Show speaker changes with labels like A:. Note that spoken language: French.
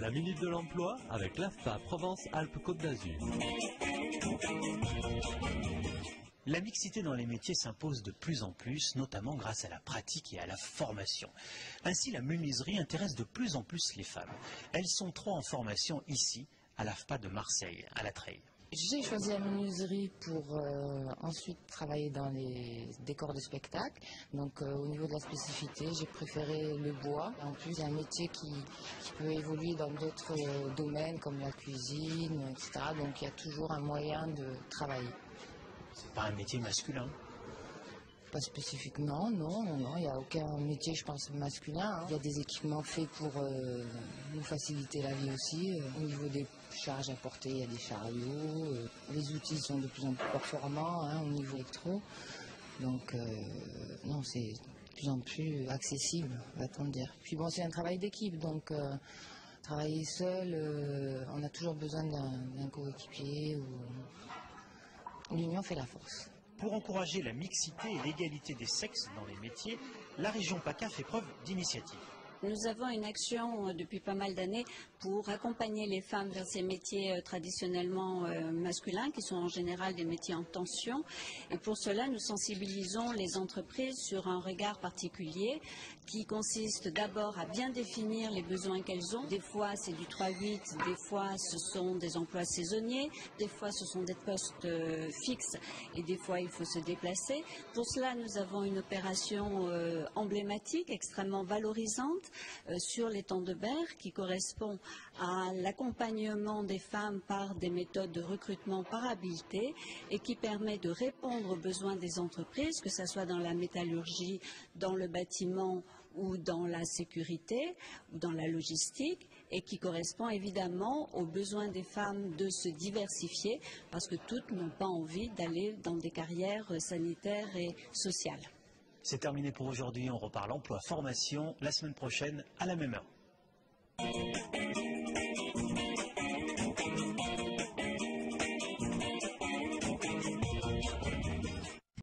A: La Minute de l'Emploi avec l'AFPA Provence-Alpes-Côte d'Azur.
B: La mixité dans les métiers s'impose de plus en plus, notamment grâce à la pratique et à la formation. Ainsi, la menuiserie intéresse de plus en plus les femmes. Elles sont 3 en formation ici, à l'AFPA de Marseille, à La Treille.
C: J'ai choisi la menuiserie pour ensuite travailler dans les décors de spectacle. Donc au niveau de la spécificité, j'ai préféré le bois. En plus, c'est un métier qui peut évoluer dans d'autres domaines comme la cuisine, etc. Donc il y a toujours un moyen de travailler.
B: C'est pas un métier masculin?
C: Pas spécifiquement, non, il n'y a aucun métier, je pense, masculin. Il y a des équipements faits pour nous faciliter la vie aussi. Au niveau des charges à porter, il y a des chariots. Les outils sont de plus en plus performants au niveau électro. Donc, non, c'est de plus en plus accessible, va-t-on dire. Puis bon, c'est un travail d'équipe, donc travailler seul, on a toujours besoin d'un coéquipier. L'union fait la force.
B: Pour encourager la mixité et l'égalité des sexes dans les métiers, la région PACA fait preuve d'initiative.
D: Nous avons une action depuis pas mal d'années pour accompagner les femmes vers ces métiers traditionnellement masculins, qui sont en général des métiers en tension. Et pour cela, nous sensibilisons les entreprises sur un regard particulier qui consiste d'abord à bien définir les besoins qu'elles ont. Des fois, c'est du 3-8, des fois, ce sont des emplois saisonniers, des fois, ce sont des postes fixes et des fois, il faut se déplacer. Pour cela, nous avons une opération emblématique, extrêmement valorisante, sur les temps de berre qui correspond à l'accompagnement des femmes par des méthodes de recrutement par habileté et qui permet de répondre aux besoins des entreprises, que ce soit dans la métallurgie, dans le bâtiment ou dans la sécurité ou dans la logistique, et qui correspond évidemment aux besoins des femmes de se diversifier parce que toutes n'ont pas envie d'aller dans des carrières sanitaires et sociales.
B: C'est terminé pour aujourd'hui, on reparle emploi-formation la semaine prochaine à la même heure.